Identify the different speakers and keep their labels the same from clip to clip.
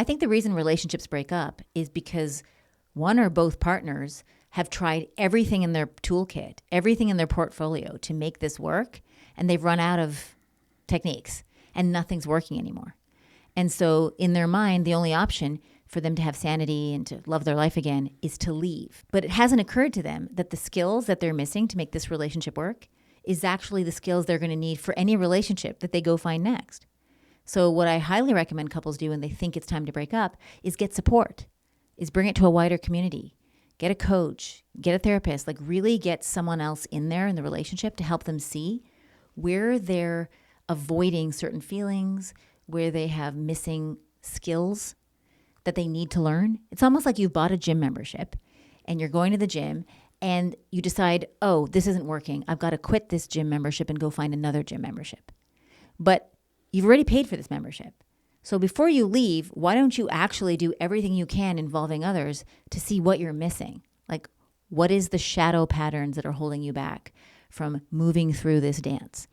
Speaker 1: I think the reason relationships break up is because one or both partners have tried everything in their toolkit, everything in their portfolio to make this work, and they've run out of techniques and nothing's working anymore. And so in their mind, the only option for them to have sanity and to love their life again is to leave. But it hasn't occurred to them that the skills that they're missing to make this relationship work is actually the skills they're going to need for any relationship that they go find next. So what I highly recommend couples do when they think it's time to break up is get support, is bring it to a wider community. Get a coach, get a therapist, like really get someone else in there in the relationship to help them see where they're avoiding certain feelings, where they have missing skills that they need to learn. It's almost like you've bought a gym membership and you're going to the gym and you decide, oh, this isn't working. I've got to quit this gym membership and go find another gym membership. But you've already paid for this membership. So before you leave, why don't you actually do everything you can involving others to see what you're missing? Like, what is the shadow patterns that are holding you back from moving through this dance?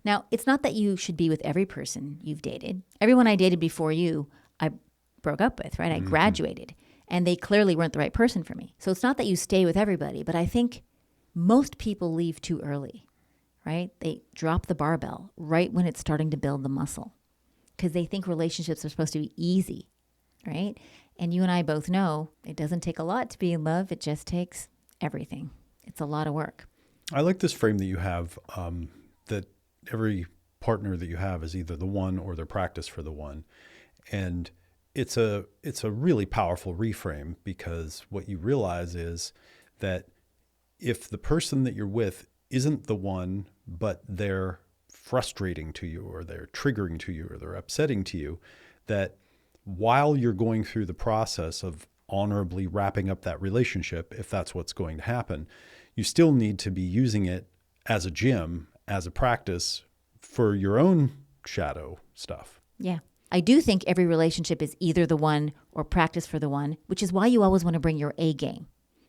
Speaker 1: Now, it's not that you should be with every person you've dated. Everyone I dated before you, I broke up with, right? I graduated, and they clearly weren't the right person for me. So it's not that you stay with everybody, but I think most people leave too early, right? They drop the barbell right when it's starting to build the muscle because they think relationships are supposed to be easy, right? And you and I both know it doesn't take a lot to be in love. It just takes everything. It's a lot of work.
Speaker 2: I like this frame that you have, that every partner that you have is either the one or their practice for the one. And it's a really powerful reframe, because what you realize is that if the person that you're with isn't the one, but they're frustrating to you, or they're triggering to you, or they're upsetting to you, that while you're going through the process of honorably wrapping up that relationship, if that's what's going to happen, you still need to be using it as a gym, as a practice for your own shadow stuff.
Speaker 1: Yeah. I do think every relationship is either the one or practice for the one, which is why you always want to bring your A game.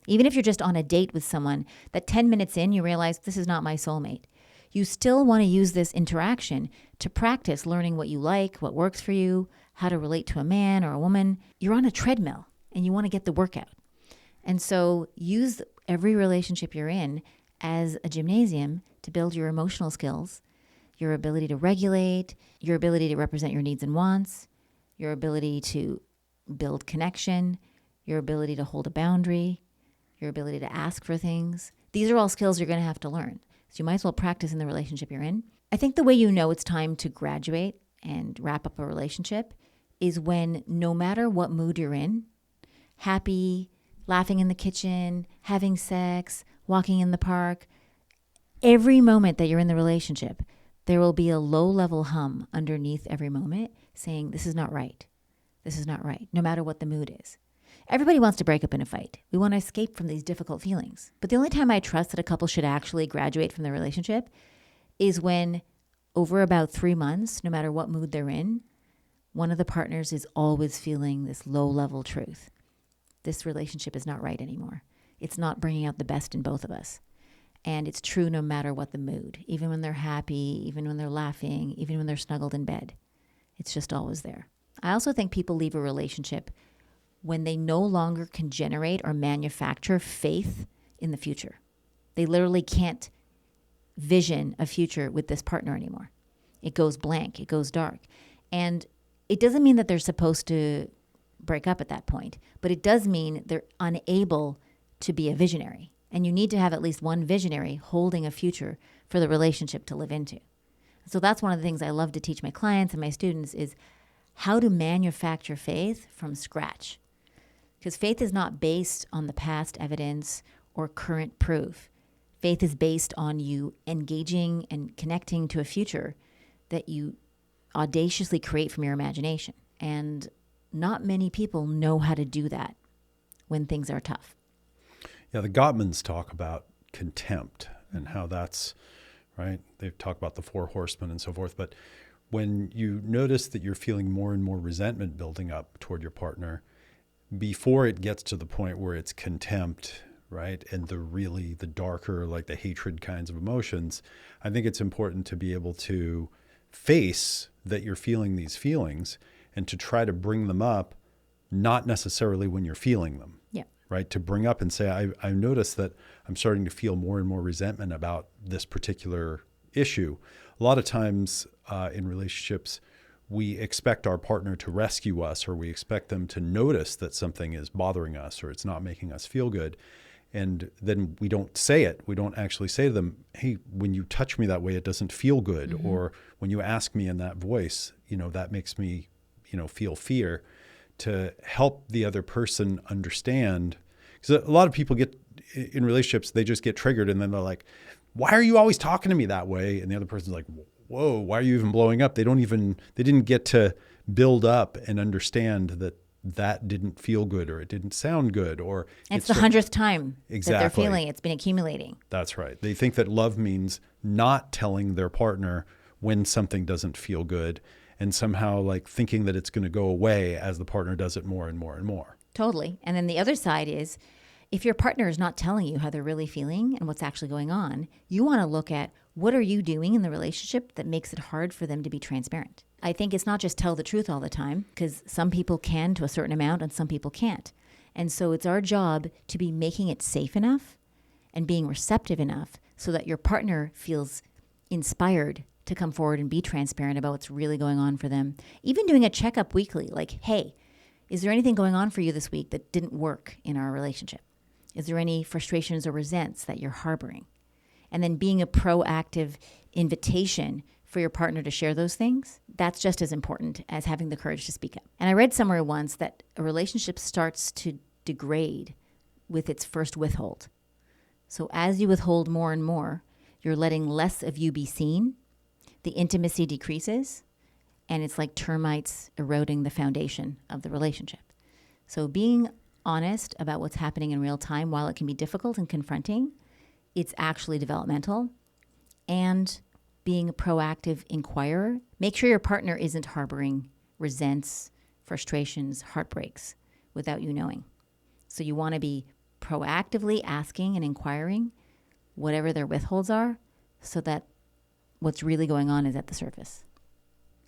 Speaker 1: Even if you're just on a date with someone, that 10 minutes in, you realize this is not my soulmate. You still want to use this interaction to practice learning what you like, what works for you, how to relate to a man or a woman. You're on a treadmill and you want to get the workout. And so use every relationship you're in as a gymnasium to build your emotional skills, your ability to regulate, your ability to represent your needs and wants, your ability to build connection, your ability to hold a boundary, your ability to ask for things. These are all skills you're going to have to learn. So you might as well practice in the relationship you're in. I think the way you know it's time to graduate and wrap up a relationship is when, no matter what mood you're in, happy, laughing in the kitchen, having sex, walking in the park, every moment that you're in the relationship, there will be a low-level hum underneath every moment saying, this is not right. This is not right, no matter what the mood is. Everybody wants to break up in a fight. We want to escape from these difficult feelings. But the only time I trust that a couple should actually graduate from their relationship is when, over about 3 months, no matter what mood they're in, one of the partners is always feeling this low-level truth. This relationship is not right anymore. It's not bringing out the best in both of us. And it's true no matter what the mood, even when they're happy, even when they're laughing, even when they're snuggled in bed. It's just always there. I also think people leave a relationship when they no longer can generate or manufacture faith in the future. They literally can't vision a future with this partner anymore. It goes blank, it goes dark. And it doesn't mean that they're supposed to break up at that point, but it does mean they're unable to be a visionary. And you need to have at least one visionary holding a future for the relationship to live into. So that's one of the things I love to teach my clients and my students is how to manufacture faith from scratch. Because faith is not based on the past evidence or current proof. Faith is based on you engaging and connecting to a future that you audaciously create from your imagination. And not many people know how to do that when things are tough.
Speaker 2: Yeah, the Gottmans talk about contempt and how that's, right? They talk about the 4 horsemen and so forth. But when you notice that you're feeling more and more resentment building up toward your partner, before it gets to the point where it's contempt, right? And the darker, like the hatred kinds of emotions, I think it's important to be able to face that you're feeling these feelings and to try to bring them up not necessarily when you're feeling them.
Speaker 1: Yeah.
Speaker 2: Right? To bring up and say, I noticed that I'm starting to feel more and more resentment about this particular issue. A lot of times in relationships, we expect our partner to rescue us, or we expect them to notice that something is bothering us or it's not making us feel good. And then we don't say it. We don't actually say to them, hey, when you touch me that way, it doesn't feel good. Mm-hmm. Or when you ask me in that voice, that makes me, feel fear. To help the other person understand. Because a lot of people get in relationships, they just get triggered and then they're like, why are you always talking to me that way? And the other person's like, whoa, why are you even blowing up? They didn't get to build up and understand that didn't feel good, or it didn't sound good, or
Speaker 1: it's the 100th time
Speaker 2: exactly
Speaker 1: that they're feeling it's been accumulating.
Speaker 2: That's right. They think that love means not telling their partner when something doesn't feel good, and somehow like thinking that it's going to go away as the partner does it more and more and more.
Speaker 1: Totally. And then the other side is, if your partner is not telling you how they're really feeling and what's actually going on, you want to look at what are you doing in the relationship that makes it hard for them to be transparent. I think it's not just tell the truth all the time, because some people can to a certain amount and some people can't. And so it's our job to be making it safe enough and being receptive enough so that your partner feels inspired to come forward and be transparent about what's really going on for them. Even doing a checkup weekly, like, hey, is there anything going on for you this week that didn't work in our relationship? Is there any frustrations or resents that you're harboring? And then being a proactive invitation for your partner to share those things, that's just as important as having the courage to speak up. And I read somewhere once that a relationship starts to degrade with its first withhold. So as you withhold more and more, you're letting less of you be seen, the intimacy decreases, and it's like termites eroding the foundation of the relationship. So being honest about what's happening in real time, while it can be difficult and confronting, it's actually developmental. And being a proactive inquirer, make sure your partner isn't harboring resents, frustrations, heartbreaks without you knowing. So you want to be proactively asking and inquiring whatever their withholds are, so that what's really going on is at the surface.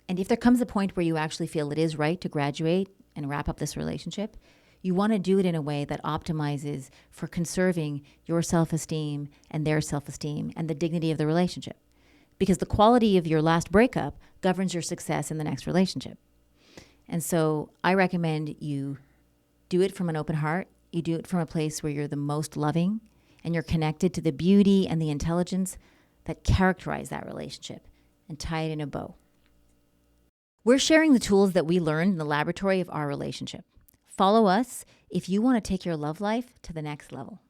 Speaker 1: And if there comes a point where you actually feel it is right to graduate and wrap up this relationship, you want to do it in a way that optimizes for conserving your self-esteem and their self-esteem and the dignity of the relationship. Because the quality of your last breakup governs your success in the next relationship. And so I recommend you do it from an open heart. You do it from a place where you're the most loving and you're connected to the beauty and the intelligence that characterize that relationship, and tie it in a bow. We're sharing the tools that we learned in the laboratory of our relationship. Follow us if you want to take your love life to the next level.